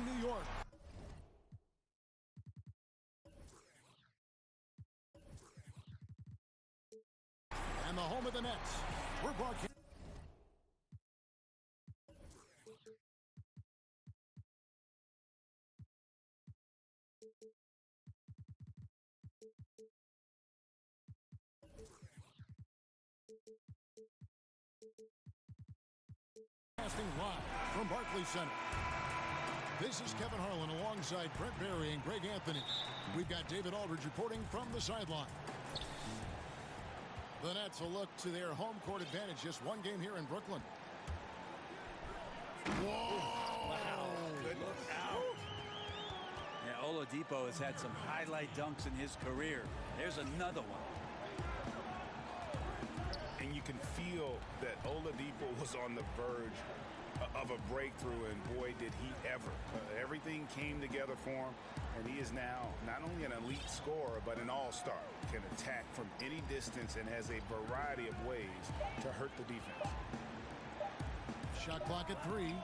New York. And the home of the Nets. We're broadcasting. Live from Barclays Center. This is Kevin Harlan alongside Brent Barry and Greg Anthony. We've got David Aldridge reporting from the sideline. The Nets will look to their home court advantage. Just one game here in Brooklyn. Whoa! Wow. Good look out. Yeah, Oladipo has had some highlight dunks in his career. There's another one. And you can feel that Oladipo was on the verge of a breakthrough, and boy, did he ever. Everything came together for him, and he is now not only an elite scorer, but an all-star. Can attack from any distance and has a variety of ways to hurt the defense. Shot clock at 3.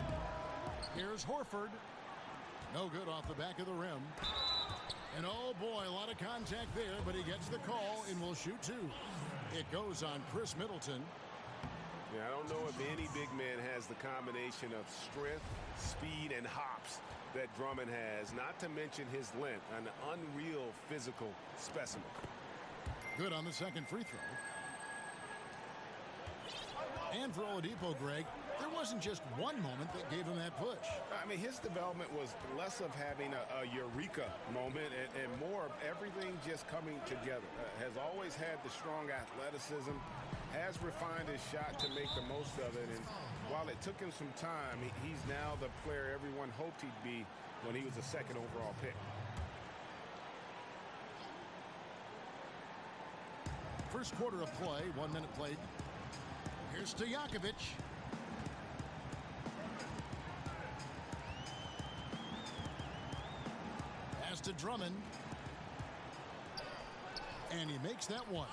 Here's Horford. No good off the back of the rim. And oh boy, a lot of contact there, but he gets the call and will shoot 2. It goes on Chris Middleton. Yeah, I don't know if any big man has the combination of strength, speed, and hops that Drummond has, not to mention his length, an unreal physical specimen. Good on the second free throw. And for Oladipo, Greg, there wasn't just one moment that gave him that push. I mean, his development was less of having a eureka moment and more of everything just coming together. Has always had the strong athleticism, has refined his shot to make the most of it, and while it took him some time, he's now the player everyone hoped he'd be when he was the second overall pick. First quarter of play, 1 minute played. Here's Stojakovic. Pass to Drummond. And he makes that one.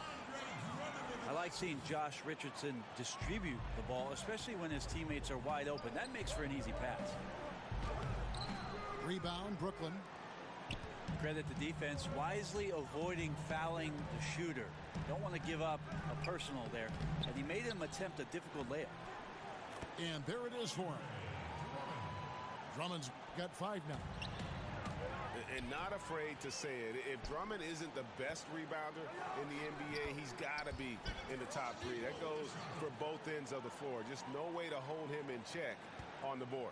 I like seeing Josh Richardson distribute the ball, especially when his teammates are wide open. That makes for an easy pass. Rebound, Brooklyn. Credit the defense, wisely avoiding fouling the shooter. Don't want to give up a personal there. And he made him attempt a difficult layup. And there it is for him. Drummond's got 5 now. And not afraid to say it. If Drummond isn't the best rebounder in the NBA, he's got to be in the top 3. That goes for both ends of the floor. Just no way to hold him in check on the board.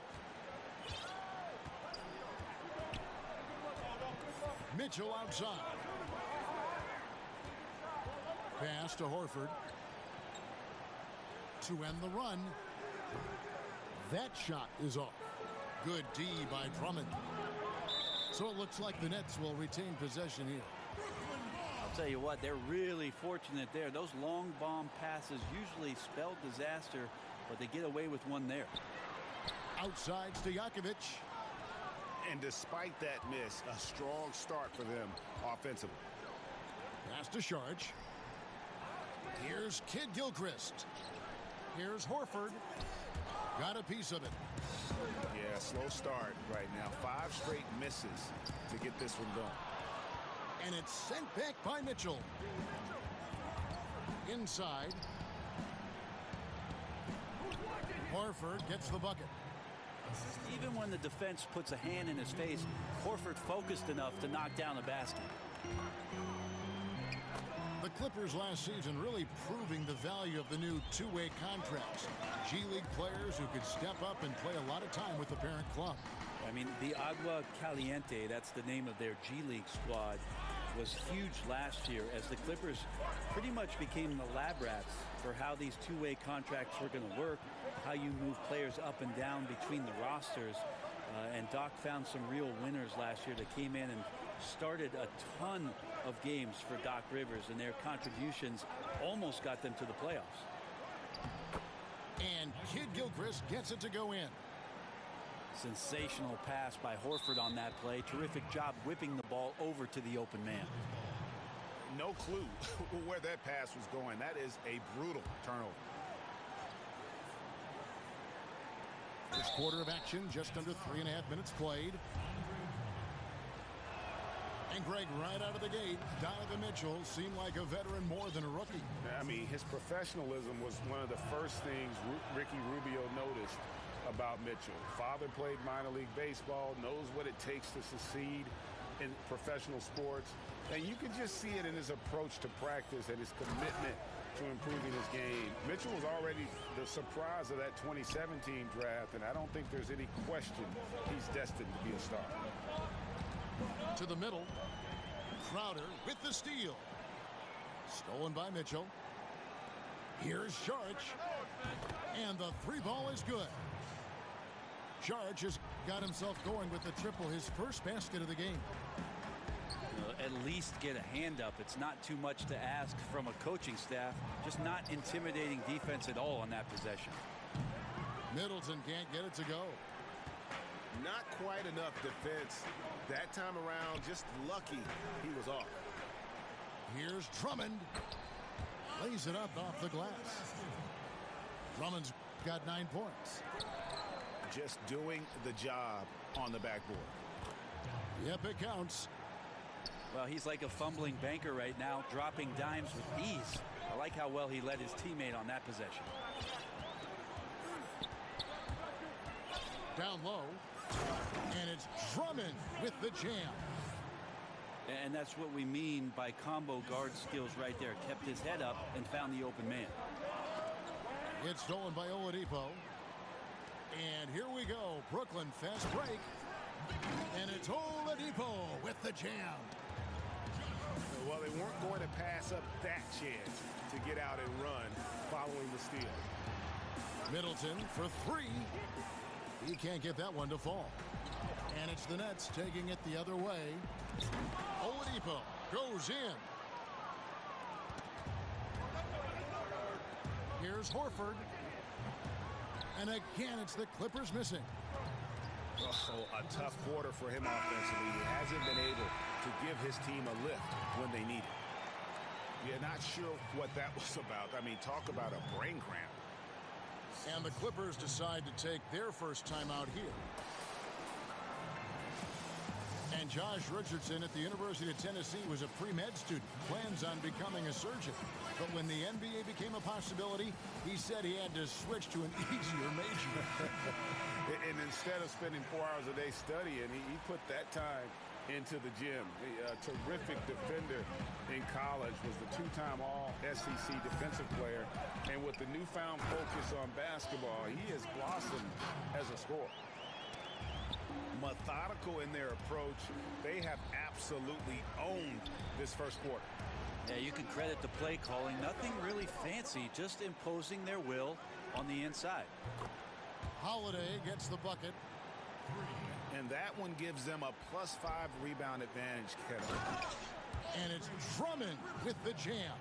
Mitchell outside. Pass to Horford. To end the run. That shot is off. Good D by Drummond. So it looks like the Nets will retain possession here. I'll tell you what, they're really fortunate there. Those long bomb passes usually spell disaster, but they get away with one there. Outside Stojakovic. And despite that miss, a strong start for them offensively. Pass to Sharge. Here's Kid Gilchrist. Here's Horford. Got a piece of it. Yeah, slow start right now. 5 straight misses to get this one going. And it's sent back by Mitchell. Inside. Horford gets the bucket. Even when the defense puts a hand in his face, Horford focused enough to knock down the basket. The Clippers last season really proving the value of the new two-way contracts. G League players who could step up and play a lot of time with the parent club. I mean, the Agua Caliente, that's the name of their G League squad, was huge last year as the Clippers pretty much became the lab rats for how these two-way contracts were going to work, how you move players up and down between the rosters. And Doc found some real winners last year that came in and started a ton of games for Doc Rivers, and their contributions almost got them to the playoffs. And Kid Gilchrist gets it to go in. Sensational pass by Horford on that play. Terrific job whipping the ball over to the open man. No clue where that pass was going. That is a brutal turnover. Just quarter of action, just under 3.5 minutes played. And Greg, right out of the gate, Donovan Mitchell seemed like a veteran more than a rookie. I mean, his professionalism was one of the first things Ricky Rubio noticed about Mitchell. Father played minor league baseball, knows what it takes to succeed in professional sports. And you can just see it in his approach to practice and his commitment to improving his game. Mitchell was already the surprise of that 2017 draft, and I don't think there's any question he's destined to be a star. To the middle. Crowder with the steal. Stolen by Mitchell. Here's Sharch. And the three ball is good. Sharch has got himself going with the triple, his first basket of the game. At least get a hand up. It's not too much to ask from a coaching staff. Just not intimidating defense at all on that possession. Middleton can't get it to go. Not quite enough defense that time around. Just lucky he was off. Here's Drummond. Lays it up off the glass. Drummond's got 9 points. Just doing the job on the backboard. Yep, it counts. Well, he's like a fumbling banker right now, dropping dimes with ease. I like how well he led his teammate on that possession. Down low. And it's Drummond with the jam. And that's what we mean by combo guard skills right there. Kept his head up and found the open man. It's stolen by Oladipo. And here we go. Brooklyn fast break. And it's Oladipo with the jam. Well, they weren't going to pass up that chance to get out and run following the steal. Middleton for 3. He can't get that one to fall. And it's the Nets taking it the other way. Oladipo goes in. Here's Horford. And again, it's the Clippers missing. Oh, a tough quarter for him offensively. He hasn't been able to give his team a lift when they need it. Yeah, not sure what that was about. I mean, talk about a brain cramp. And the Clippers decide to take their first time out here. And Josh Richardson at the University of Tennessee was a pre-med student, plans on becoming a surgeon. But when the NBA became a possibility, he said he had to switch to an easier major. And instead of spending 4 hours a day studying, he put that time into the gym. A terrific defender in college, was the 2-time All-SEC defensive player. And with the newfound focus on basketball, he has blossomed as a scorer. Methodical in their approach. They have absolutely owned this first quarter. Yeah, you can credit the play calling. Nothing really fancy, just imposing their will on the inside. Holiday gets the bucket. And that one gives them a +5 rebound advantage, Kevin. And it's Drummond with the jam.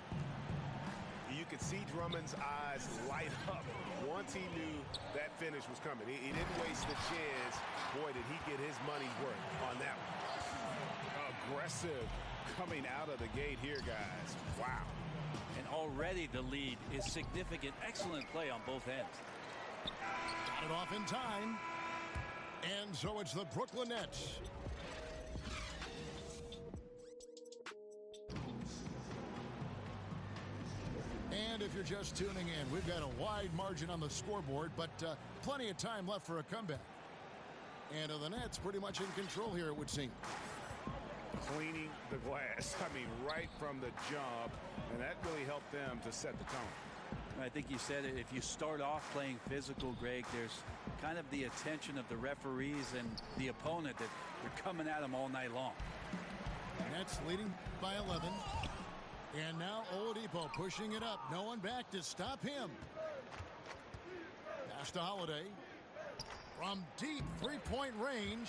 You could see Drummond's eyes light up once he knew that finish was coming. He didn't waste the chance. Boy, did he get his money's worth on that one. Aggressive coming out of the gate here, guys. Wow. And already the lead is significant. Excellent play on both ends. Got it off in time. And so it's the Brooklyn Nets. And if you're just tuning in, we've got a wide margin on the scoreboard, but plenty of time left for a comeback. And the Nets pretty much in control here, it would seem. Cleaning the glass, I mean, right from the jump, and that really helped them to set the tone. I think you said it. If you start off playing physical, Greg, there's kind of the attention of the referees and the opponent that they're coming at them all night long. Nets leading by 11. And now Oladipo pushing it up. No one back to stop him. Pass to Holiday. From deep three-point range.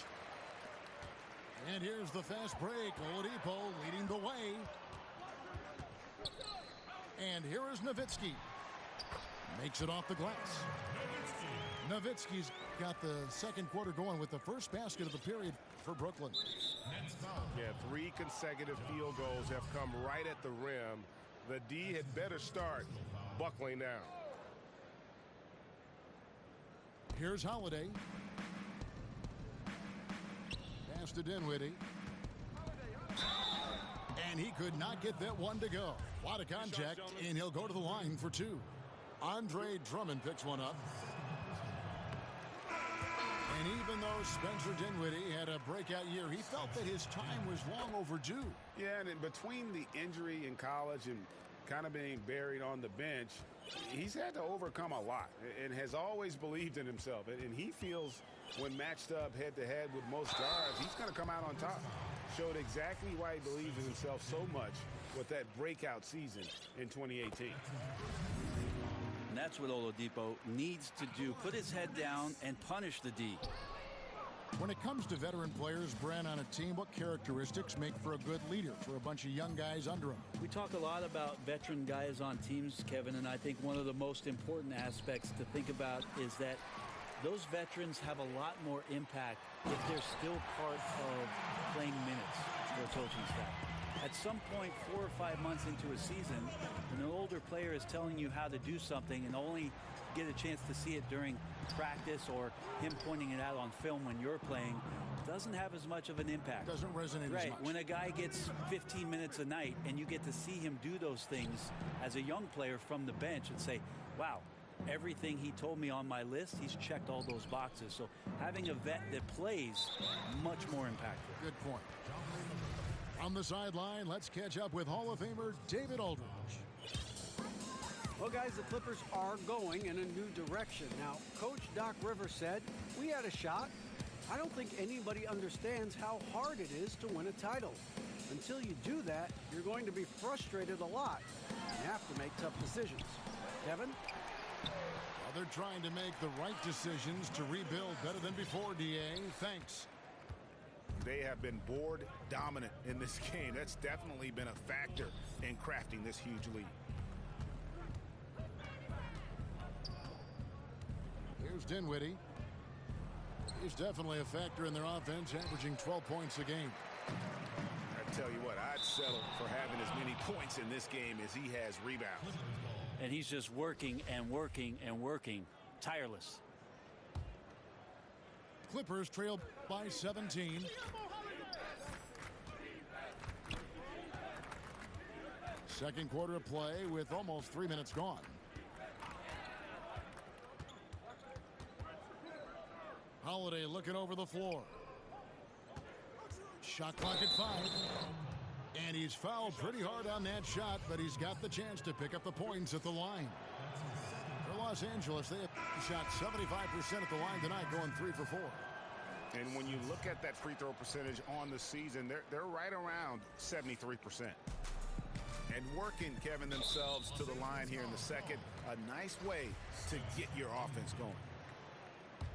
And here's the fast break. Oladipo leading the way. And here is Nowitzki. Makes it off the glass. Nowitzki's got the second quarter going with the first basket of the period for Brooklyn. Yeah, 3 consecutive field goals have come right at the rim. The D had better start buckling down. Here's Holiday. Pass to Dinwiddie. And he could not get that one to go. A lot of contact, and he'll go to the line for two. Andre Drummond picks one up. And even though Spencer Dinwiddie had a breakout year, he felt that his time was long overdue. Yeah, and in between the injury in college and kind of being buried on the bench, he's had to overcome a lot and has always believed in himself. And he feels when matched up head-to-head with most guards, he's going to come out on top. Showed exactly why he believes in himself so much with that breakout season in 2018. And that's what Oladipo needs to do. Put his head down and punish the D. When it comes to veteran players, Brent, on a team, what characteristics make for a good leader for a bunch of young guys under him? We talk a lot about veteran guys on teams, Kevin, and I think one of the most important aspects to think about is that those veterans have a lot more impact if they're still part of playing minutes for a coaching staff. At some point, 4 or 5 months into a season, when an older player is telling you how to do something and only get a chance to see it during practice or him pointing it out on film when you're playing, doesn't have as much of an impact. Doesn't resonate as much. When a guy gets 15 minutes a night and you get to see him do those things as a young player from the bench and say, wow, everything he told me on my list, he's checked all those boxes. So having a vet that plays, much more impactful. Good point. On the sideline, let's catch up with Hall of Famer David Aldridge. Well, guys, the Clippers are going in a new direction. Now, Coach Doc Rivers said, we had a shot. I don't think anybody understands how hard it is to win a title. Until you do that, you're going to be frustrated a lot. You have to make tough decisions. Kevin? Well, they're trying to make the right decisions to rebuild better than before, D.A. Thanks. They have been board dominant in this game. That's definitely been a factor in crafting this huge lead. Here's Dinwiddie. He's definitely a factor in their offense, averaging 12 points a game. I tell you what, I'd settle for having as many points in this game as he has rebounds. And he's just working and working and working, tireless. Clippers trail by 17. Second quarter of play with almost 3 minutes gone. Holiday looking over the floor. Shot clock at 5. And he's fouled pretty hard on that shot, but he's got the chance to pick up the points at the line. For Los Angeles, they have shot 75% at the line tonight, going 3 for 4. And when you look at that free throw percentage on the season, they're right around 73%. And working, Kevin, themselves to the line here in the second. A nice way to get your offense going.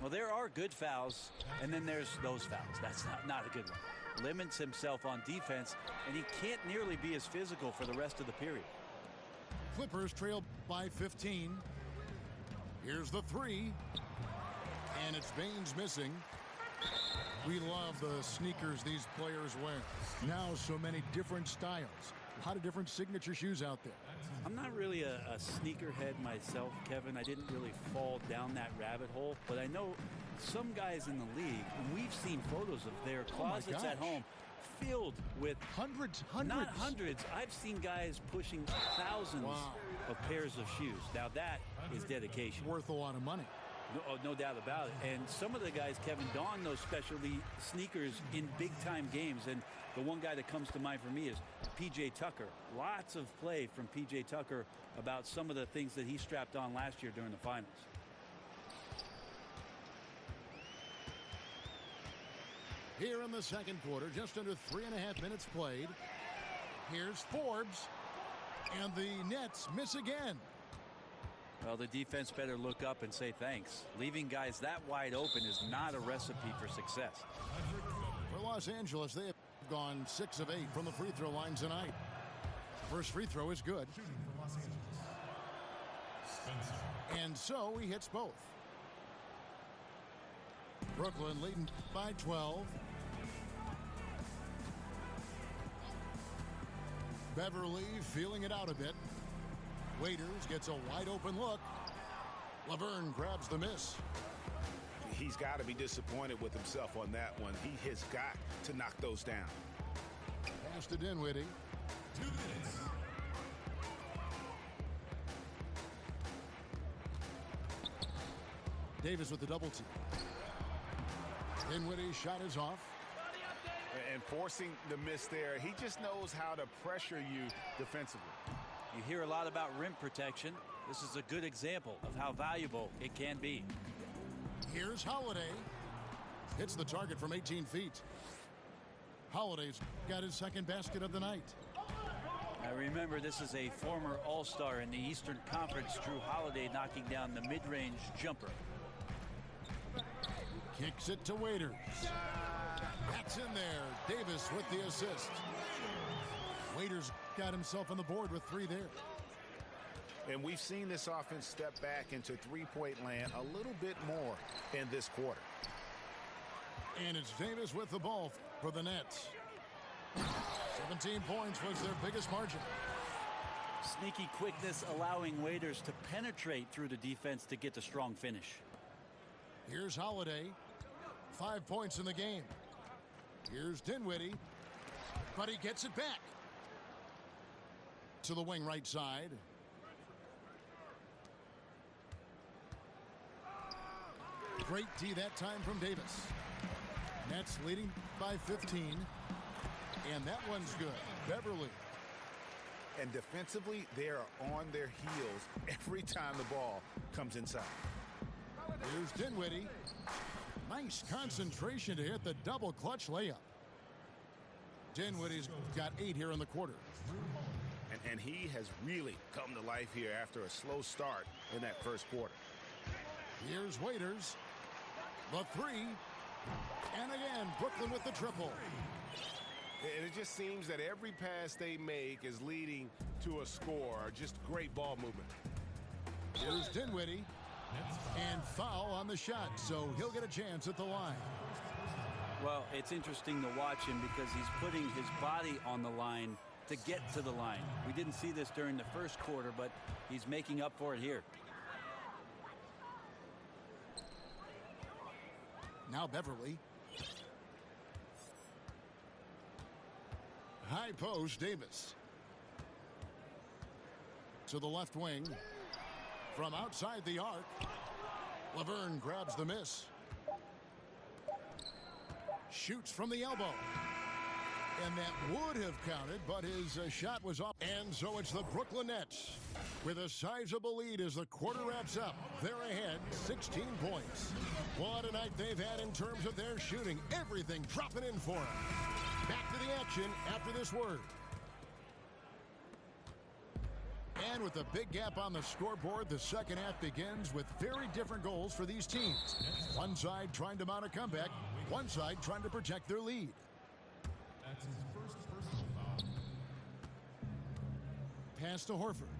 Well, there are good fouls, and then there's those fouls. That's not a good one. Limits himself on defense, and he can't nearly be as physical for the rest of the period. Clippers trail by 15. Here's the 3. And it's Baines missing. We love the sneakers these players wear. Now so many different styles. A lot of different signature shoes out there. I'm not really a sneakerhead myself, Kevin. I didn't really fall down that rabbit hole. But I know some guys in the league, and we've seen photos of their closets at home filled with hundreds. Not hundreds. I've seen guys pushing thousands of pairs of shoes. Now that is dedication. Worth a lot of money. No doubt about it. And some of the guys, Kevin, don those specialty sneakers in big-time games. And the one guy that comes to mind for me is P.J. Tucker. Lots of play from P.J. Tucker about some of the things that he strapped on last year during the finals. Here in the second quarter, just under 3.5 minutes played. Here's Forbes. And the Nets miss again. Well, the defense better look up and say thanks. Leaving guys that wide open is not a recipe for success. For Los Angeles, they have gone 6 of 8 from the free throw line tonight. First free throw is good. And so he hits both. Brooklyn leading by 12. Beverly feeling it out a bit. Waiters gets a wide open look. Laverne grabs the miss. he's got to be disappointed with himself on that one. He has got to knock those down. Pass to Dinwiddie. 2 minutes. Davis with the double team. Dinwiddie's shot is off. And forcing the miss there, he just knows how to pressure you defensively. You hear a lot about rim protection. This is a good example of how valuable it can be. Here's Holiday. Hits the target from 18 feet. Holiday's got his second basket of the night. Now remember, this is a former All-Star in the Eastern Conference, Drew Holiday, knocking down the mid-range jumper. Kicks it to Waiters. That's in there. Davis with the assist. Waiters got himself on the board with 3 there. And we've seen this offense step back into three-point land a little bit more in this quarter. And it's Davis with the ball for the Nets. 17 points was their biggest margin. Sneaky quickness allowing Waiters to penetrate through the defense to get the strong finish. Here's Holiday. 5 points in the game. Here's Dinwiddie. But he gets it back. To the wing right side. Great D that time from Davis. Nets leading by 15. And that one's good. Beverly. And defensively, they are on their heels every time the ball comes inside. Here's Dinwiddie. Nice concentration to hit the double clutch layup. Dinwiddie's got 8 here in the quarter. And he has really come to life here after a slow start in that first quarter. Here's Waiters. The 3. And again, Brooklyn with the triple. And it just seems that every pass they make is leading to a score. Just great ball movement. Here's Dinwiddie. And foul on the shot, so he'll get a chance at the line. Well, it's interesting to watch him because he's putting his body on the line to get to the line. We didn't see this during the first quarter, but he's making up for it here. Now Beverly. High post, Davis. To the left wing. From outside the arc. Laverne grabs the miss. Shoots from the elbow. And that would have counted, but his shot was off. And so it's the Brooklyn Nets with a sizable lead as the quarter wraps up. They're ahead 16 points. What a night they've had in terms of their shooting. Everything dropping in for them. Back to the action after this word. And with a big gap on the scoreboard, the second half begins with very different goals for these teams. One side trying to mount a comeback, one side trying to protect their lead. That's his first personal foul. Pass to Horford.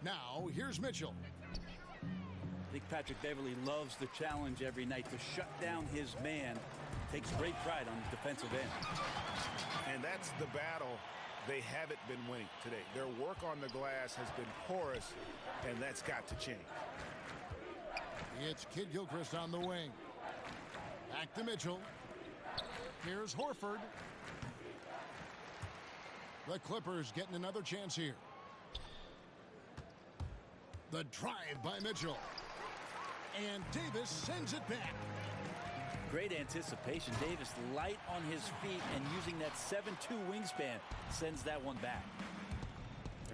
Now, here's Mitchell. I think Patrick Beverly loves the challenge every night to shut down his man. Takes great pride on the defensive end. And that's the battle they haven't been winning today. Their work on the glass has been porous, and that's got to change. It's Kid Gilchrist on the wing. Back to Mitchell. Here's Horford. The Clippers getting another chance here. The drive by Mitchell. And Davis sends it back. Great anticipation. Davis light on his feet and using that 7'2" wingspan sends that one back.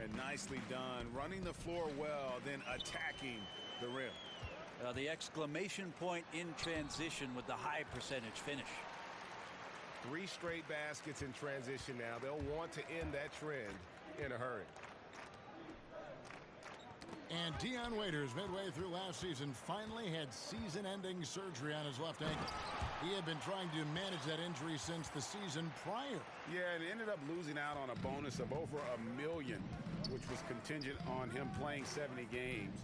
And nicely done. Running the floor well, then attacking the rim. The exclamation point in transition with the high percentage finish. 3 straight baskets in transition now. They'll want to end that trend in a hurry. And Dion Waiters, midway through last season, finally had season-ending surgery on his left ankle. He had been trying to manage that injury since the season prior. Yeah, and ended up losing out on a bonus of over $1 million, which was contingent on him playing 70 games.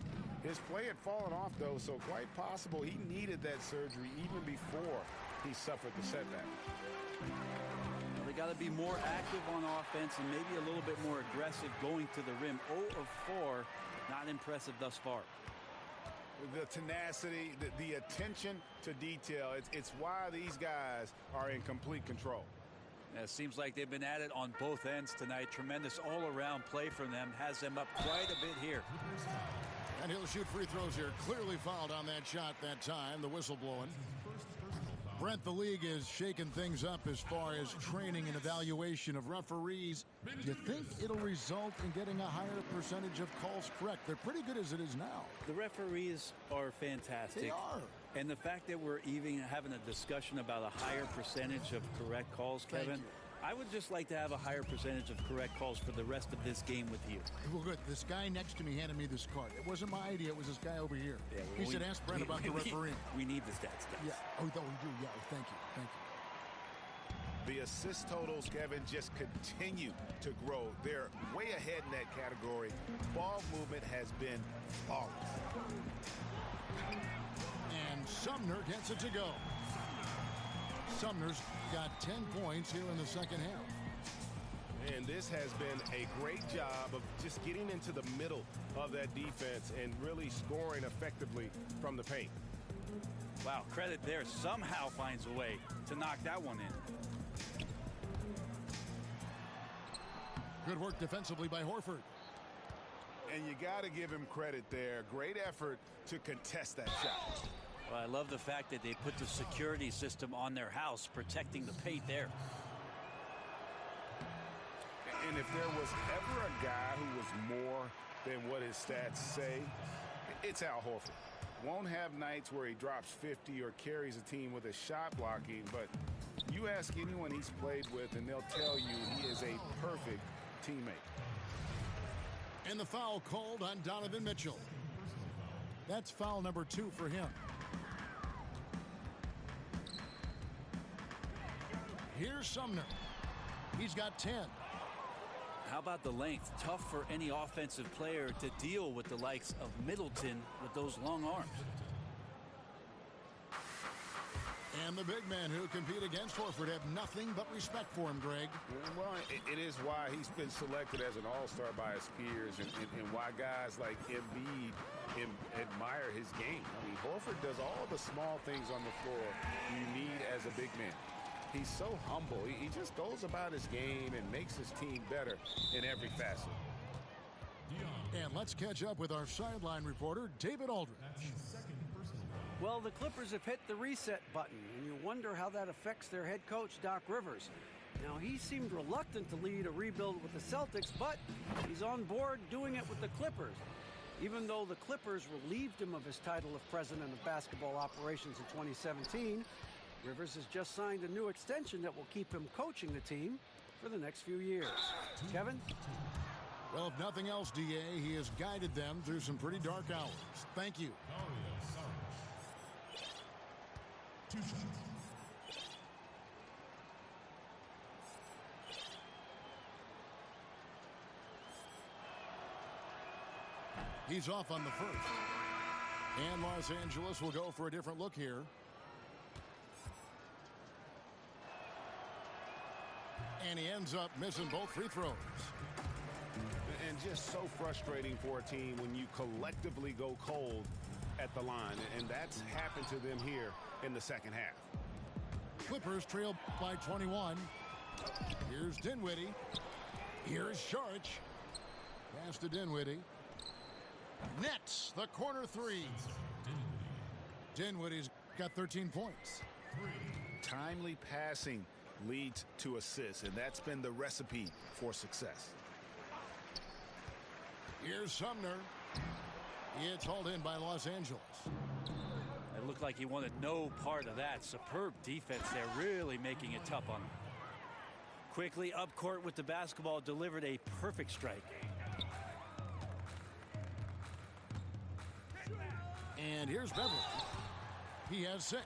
His play had fallen off, though, so quite possible he needed that surgery even before he suffered the setback. Well, they got to be more active on offense and maybe a little bit more aggressive going to the rim. 0 of 4. Not impressive thus far. The tenacity, the attention to detail. It's why these guys are in complete control. It seems like they've been at it on both ends tonight. Tremendous all-around play from them. Has them up quite a bit here. And he'll shoot free throws here. Clearly fouled on that shot that time. The whistle blowing. Brent, the league is shaking things up as far as training and evaluation of referees. Do you think it'll result in getting a higher percentage of calls correct? They're pretty good as it is now. The referees are fantastic. They are. And the fact that we're even having a discussion about a higher percentage of correct calls, Kevin, I would just like to have a higher percentage of correct calls for the rest of this game with you. Well, good. This guy next to me handed me this card. It wasn't my idea. It was this guy over here. Yeah, he said, ask Brent about the referee. We need the stats, guys. Yeah. Oh, we do. Yeah. Oh, thank you. Thank you. The assist totals, Kevin, just continue to grow. They're way ahead in that category. Ball movement has been flawless. And Sumner gets it to go. Sumner's got 10 points here in the second half. And this has been a great job of just getting into the middle of that defense and really scoring effectively from the paint. Wow, credit there. Somehow finds a way to knock that one in. Good work defensively by Horford. And you got to give him credit there. Great effort to contest that shot. Well, I love the fact that they put the security system on their house, protecting the paint there. And if there was ever a guy who was more than what his stats say, it's Al Horford. Won't have nights where he drops 50 or carries a team with a shot blocking, but you ask anyone he's played with and they'll tell you he is a perfect teammate. And the foul called on Donovan Mitchell. That's foul number 2 for him. Here's Sumner. He's got 10. How about the length? Tough for any offensive player to deal with the likes of Middleton with those long arms. And the big men who compete against Horford have nothing but respect for him, Greg. Well, it is why he's been selected as an all-star by his peers and why guys like Embiid admire his game. I mean, Horford does all the small things on the floor you need as a big man. He's so humble. He just goes about his game and makes his team better in every facet. And let's catch up with our sideline reporter, David Aldridge. Well, the Clippers have hit the reset button, and you wonder how that affects their head coach, Doc Rivers. Now, he seemed reluctant to lead a rebuild with the Celtics, but he's on board doing it with the Clippers. Even though the Clippers relieved him of his title of president of basketball operations in 2017, Rivers has just signed a new extension that will keep him coaching the team for the next few years. Kevin? Well, if nothing else, DA, he has guided them through some pretty dark hours. Thank you. He's off on the first. And Los Angeles will go for a different look here. And he ends up missing both free throws. And just so frustrating for a team when you collectively go cold at the line. And that's happened to them here in the second half. Clippers trail by 21. Here's Dinwiddie. Here's Sharch. Pass to Dinwiddie. Nets the corner three. Dinwiddie's got 13 points. Timely passing leads to assists, and that's been the recipe for success. Here's Sumner. It's hauled in by Los Angeles. It looked like he wanted no part of that. Superb defense there, really making it tough on him. Quickly up court with the basketball, delivered a perfect strike. And here's Beverly. He has 6.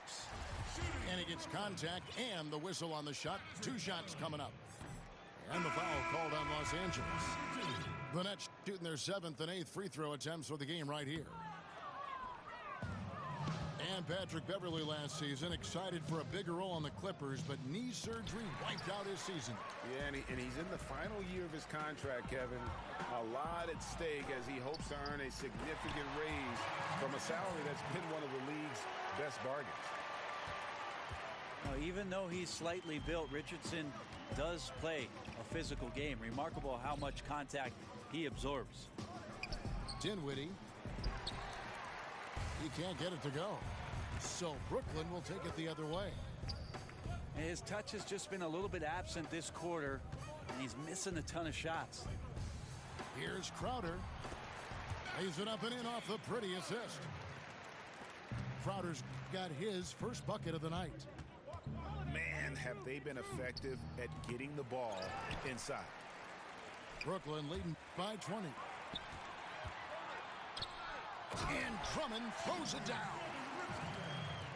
And he gets contact and the whistle on the shot. 2 shots coming up. And the foul called on Los Angeles. The Nets shooting their 7th and 8th free throw attempts for the game right here. time Patrick Beverley last season, excited for a bigger role on the Clippers, but knee surgery wiped out his season. Yeah, and he's in the final year of his contract, Kevin. A lot at stake as he hopes to earn a significant raise from a salary that's been one of the league's best bargains. Now, even though he's slightly built, Richardson does play a physical game. Remarkable how much contact he absorbs. Dinwiddie. He can't get it to go. So Brooklyn will take it the other way. And his touch has just been a little bit absent this quarter, and he's missing a ton of shots. Here's Crowder. Lays it up and in off the pretty assist. Crowder's got his first bucket of the night. Man, have they been effective at getting the ball inside. Brooklyn leading by 20. And Drummond throws it down.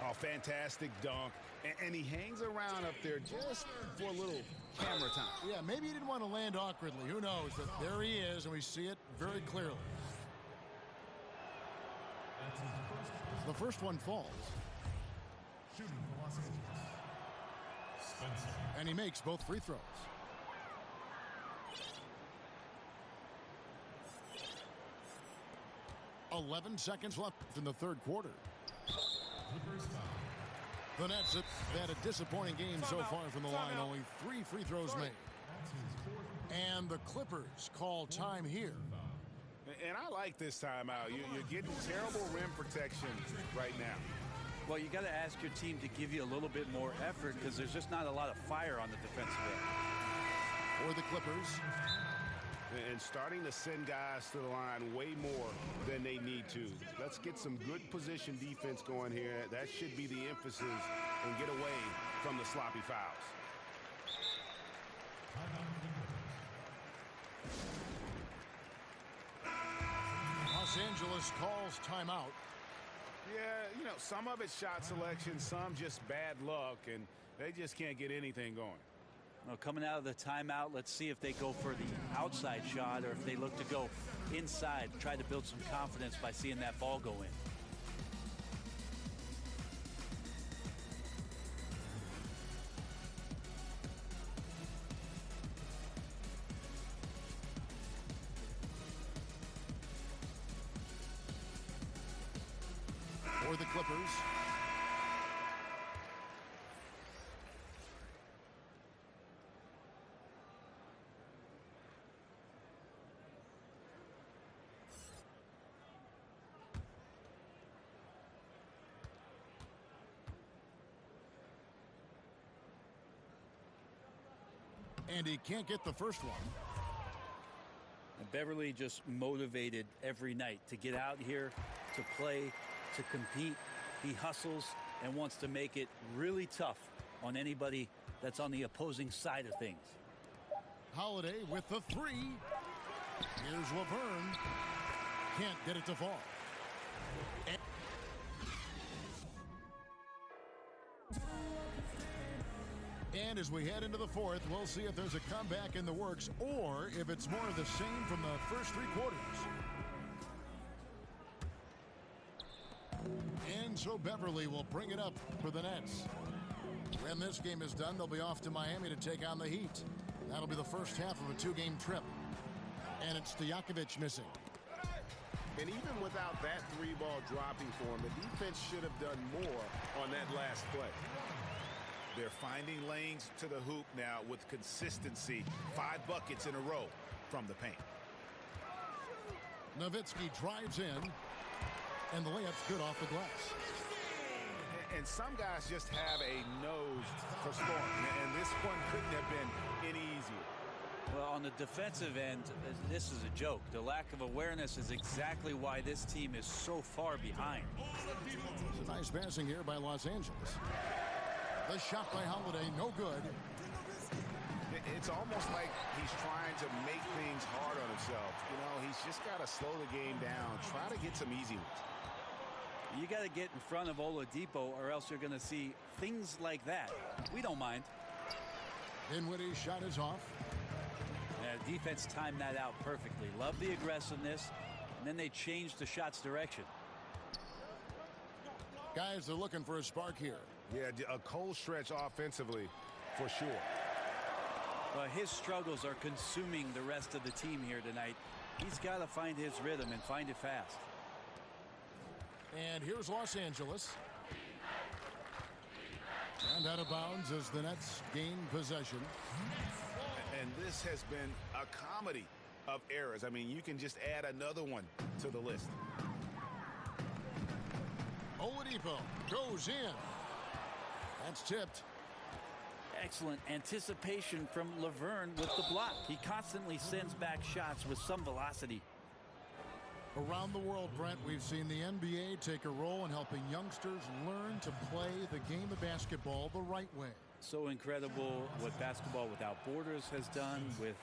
Oh, fantastic dunk. And he hangs around up there just for a little camera time. Yeah, maybe he didn't want to land awkwardly. Who knows? But there he is, and we see it very clearly. The first one falls. Shooting for Los Angeles. Spencer. And he makes both free throws. .11 seconds left in the third quarter. Clippers foul. The Nets have had a disappointing game so far from the line. Only 3 free throws made. That's his fourth. And the Clippers call time here. And I like this timeout. You're getting terrible rim protection right now. Well, you got to ask your team to give you a little bit more effort because there's just not a lot of fire on the defensive end. For the Clippers. And starting to send guys to the line way more than they need to. Let's get some good position defense going here. That should be the emphasis and get away from the sloppy fouls. Los Angeles calls timeout. Yeah, you know, some of it's shot selection, some just bad luck, and they just can't get anything going. Well, coming out of the timeout, let's see if they go for the outside shot or if they look to go inside, try to build some confidence by seeing that ball go in. For the Clippers. And he can't get the first one. And Beverley just motivated every night to get out here, to play, to compete. He hustles and wants to make it really tough on anybody that's on the opposing side of things. Holiday with the 3. Here's Laverne. Can't get it to fall. And as we head into the fourth, we'll see if there's a comeback in the works or if it's more of the same from the first 3 quarters. And so Beverley will bring it up for the Nets. When this game is done, they'll be off to Miami to take on the Heat. That'll be the first half of a 2-game trip. And it's Stojakovic missing. And even without that 3-ball dropping for him, the defense should have done more on that last play. They're finding lanes to the hoop now with consistency. 5 buckets in a row from the paint. Nowitzki drives in, and the layup's good off the glass. And some guys just have a nose for scoring, and this one couldn't have been any easier. Well, on the defensive end, this is a joke. The lack of awareness is exactly why this team is so far behind. It's a nice passing here by Los Angeles. The shot by Holiday, no good. It's almost like he's trying to make things hard on himself. You know, he's just got to slow the game down, try to get some easy ones. You got to get in front of Oladipo or else you're going to see things like that. We don't mind. Dinwiddie's shot is off. Defense timed that out perfectly. Love the aggressiveness, and then they changed the shot's direction. Guys, they're looking for a spark here. Yeah, a cold stretch offensively for sure. His struggles are consuming the rest of the team here tonight. He's got to find his rhythm and find it fast. And here's Los Angeles. And out of bounds as the Nets gain possession. And this has been a comedy of errors. I mean, you can just add another one to the list. Oladipo goes in. That's tipped. Excellent anticipation from Laverne with the block. He constantly sends back shots with some velocity. Around the world, Brent, we've seen the NBA take a role in helping youngsters learn to play the game of basketball the right way. So incredible what Basketball Without Borders has done with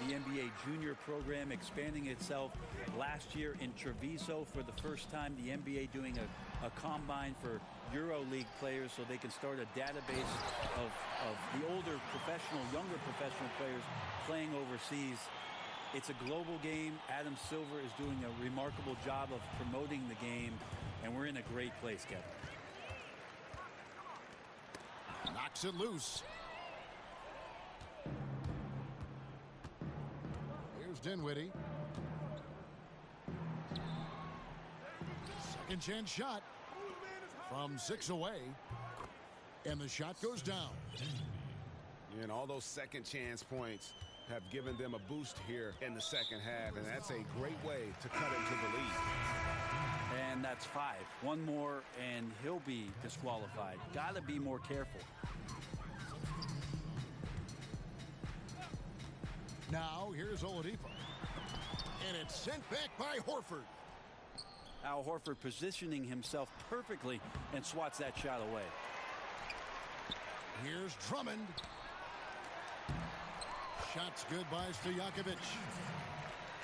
the NBA junior program expanding itself. Last year in Treviso, for the first time, the NBA doing a combine for EuroLeague players so they can start a database of the older professional, younger professional players playing overseas. It's a global game. Adam Silver is doing a remarkable job of promoting the game, and we're in a great place, Kevin. Knocks it loose. Here's Dinwiddie. Second chance shot from 6 away. And the shot goes down. And all those second chance points have given them a boost here in the second half, and that's a great way to cut into the lead. And that's 5. One more, and he'll be disqualified. Got to be more careful. Now, here's Oladipo. And it's sent back by Horford. Al Horford positioning himself perfectly and swats that shot away. Here's Drummond. Shots good by Stojakovic.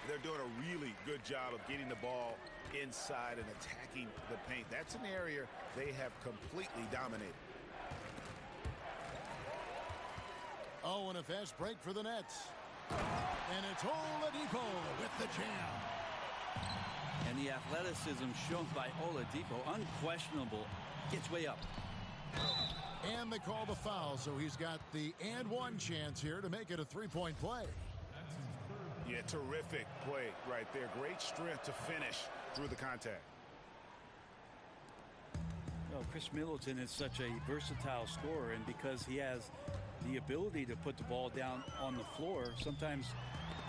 They're doing a really good job of getting the ball inside and attacking the paint. That's an area they have completely dominated. Oh, and a fast break for the Nets. And it's Oladipo with the jam. And the athleticism shown by Oladipo, unquestionable, gets way up. And they call the foul, so he's got the and one chance here to make it a three-point play. Yeah, terrific play right there. Great strength to finish through the contact. Well, Chris Middleton is such a versatile scorer, and because he has the ability to put the ball down on the floor, sometimes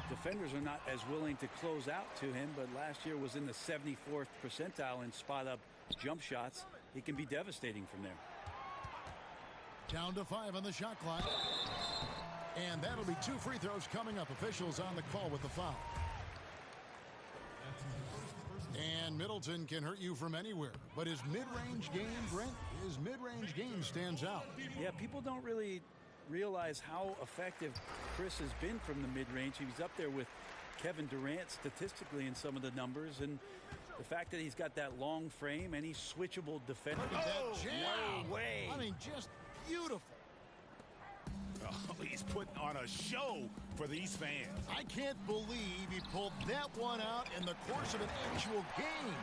defenders are not as willing to close out to him, but last year was in the 74th percentile in spot-up jump shots. He can be devastating from there. Down to 5 on the shot clock. And that'll be 2 free throws coming up. Officials on the call with the foul. And Middleton can hurt you from anywhere. But his mid-range game, Brent, his mid-range game stands out. Yeah, people don't really realize how effective Chris has been from the mid-range. He was up there with Kevin Durant statistically in some of the numbers. And the fact that he's got that long frame and he's switchable defender. That jam. No way. I mean, just beautiful. Oh, he's putting on a show for these fans. I can't believe he pulled that one out in the course of an actual game.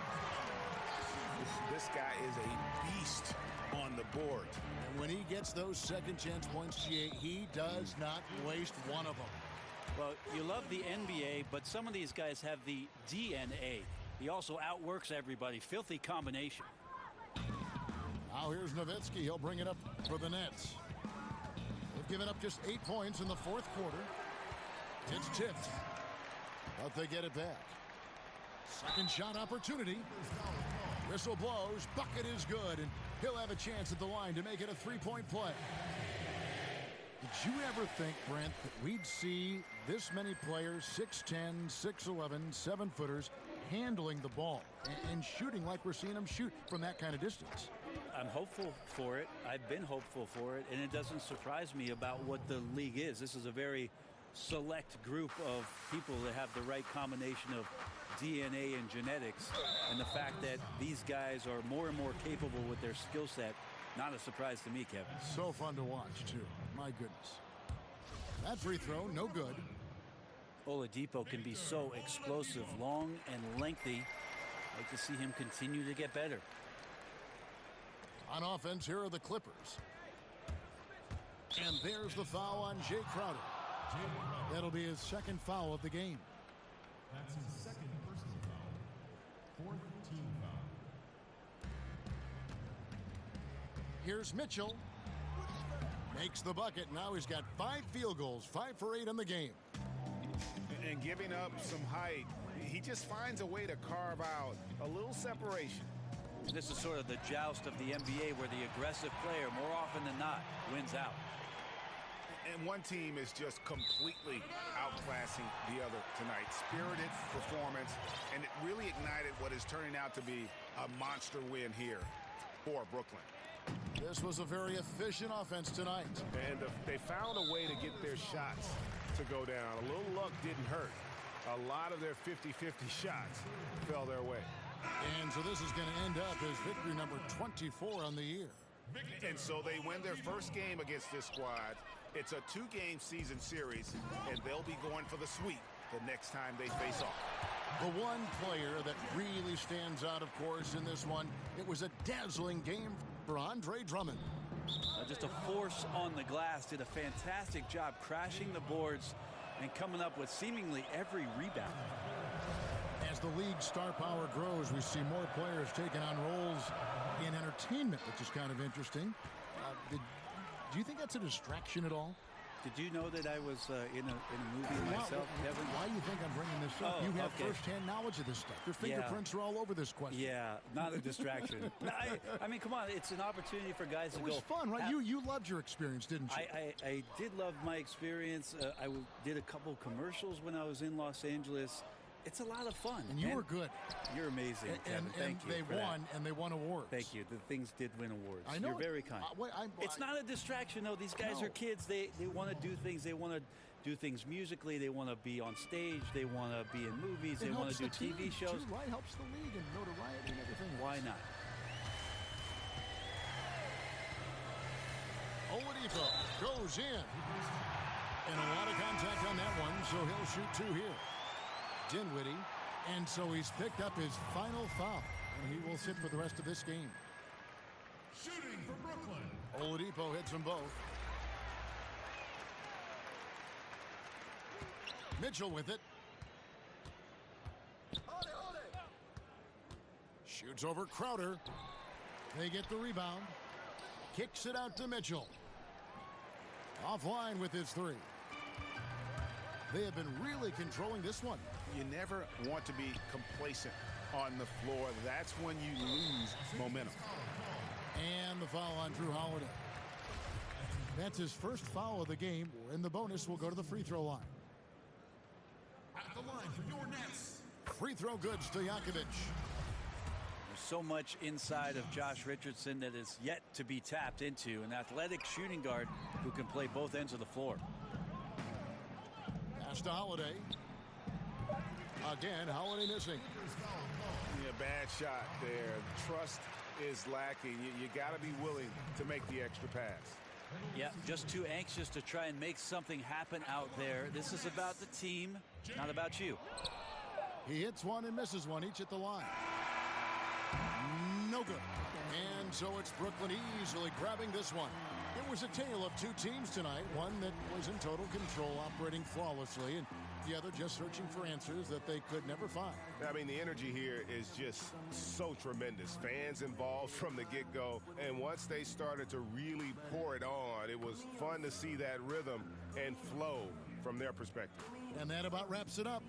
This guy is a beast on the board. And when he gets those second chance points, he does not waste one of them. Well, you love the NBA, but some of these guys have the DNA. He also outworks everybody. Filthy combination. Now here's Nowitzki. He'll bring it up for the Nets. They've given up just 8 points in the fourth quarter. It's tipped, but they get it back. Second shot opportunity. Whistle blows. Bucket is good, and he'll have a chance at the line to make it a three-point play. Did you ever think, Brent, that we'd see this many players, 6'10", 6'11", 7-footers, handling the ball and shooting like we're seeing them shoot from that kind of distance? I'm hopeful for it. I've been hopeful for it, and it doesn't surprise me about what the league is. This is a very select group of people that have the right combination of DNA and genetics, and the fact that these guys are more and more capable with their skill set, not a surprise to me, Kevin. So fun to watch, too. My goodness. That free throw, no good. Oladipo can be so explosive, long and lengthy. I'd like to see him continue to get better. On offense, here are the Clippers. And there's the foul on Jay Crowder. That'll be his second foul of the game. That's his second personal foul. Fourth team foul. Here's Mitchell. Makes the bucket. Now he's got 5 field goals, 5 for 8 in the game. And giving up some height, he just finds a way to carve out a little separation. This is sort of the joust of the NBA where the aggressive player, more often than not, wins out. And one team is just completely outclassing the other tonight. Spirited performance, and it really ignited what is turning out to be a monster win here for Brooklyn. This was a very efficient offense tonight. And they found a way to get their shots to go down. A little luck didn't hurt. A lot of their 50-50 shots fell their way. And so this is going to end up as victory number 24 on the year. And so they win their first game against this squad. It's a 2-game season series, and they'll be going for the sweep the next time they face off. The one player that really stands out, of course, in this one, it was a dazzling game for Andre Drummond. Just a force on the glass, did a fantastic job crashing the boards and coming up with seemingly every rebound. As the league's star power grows, we see more players taking on roles in entertainment, which is kind of interesting. Do you think that's a distraction at all? Did you know that I was in a movie myself, Kevin? Why do you think I'm bringing this up? Oh, You have okay. firsthand knowledge of this stuff. Your fingerprints are all over this question. Yeah, not a distraction. I mean, come on, it's an opportunity for guys to It was go. fun, right? You loved your experience, didn't you? I did love my experience. I did a couple commercials when I was in Los Angeles. It's a lot of fun. And you were good. You're amazing, Kevin. Thank you. They won, and they won awards. Thank you. The things did win awards. I know. You're very kind. It's not a distraction, though. These guys are kids. They want to do things. They want to do things musically. They want to be on stage. They want to be in movies. They want to do TV shows. Too, right? Helps the league and notoriety and everything. Why not? Oladipo goes in. And a lot of contact on that one, so he'll shoot 2 here. Dinwiddie, and so he's picked up his final foul, and he will sit for the rest of this game. Shooting for Brooklyn. Oladipo hits them both. Mitchell with it. Shoots over Crowder. They get the rebound. Kicks it out to Mitchell. Offline with his 3. They have been really controlling this one. You never want to be complacent on the floor. That's when you lose momentum. And the foul on Drew Holiday. That's his first foul of the game. In the bonus, we'll go to the free throw line. At the line for your Nets. Free throw good, Stojakovic. There's so much inside of Josh Richardson that is yet to be tapped into. An athletic shooting guard who can play both ends of the floor. Pass to Holiday. Again, Holiday missing. Yeah, bad shot there. Trust is lacking. You got to be willing to make the extra pass. Yeah, just too anxious to try and make something happen out there. This is about the team, not about you. He hits one and misses one, each at the line. No good. And so it's Brooklyn easily grabbing this one. It was a tale of 2 teams tonight, one that was in total control, operating flawlessly, and the other just searching for answers that they could never find. I mean, the energy here is just so tremendous. Fans involved from the get-go, and once they started to really pour it on, it was fun to see that rhythm and flow from their perspective. And that about wraps it up.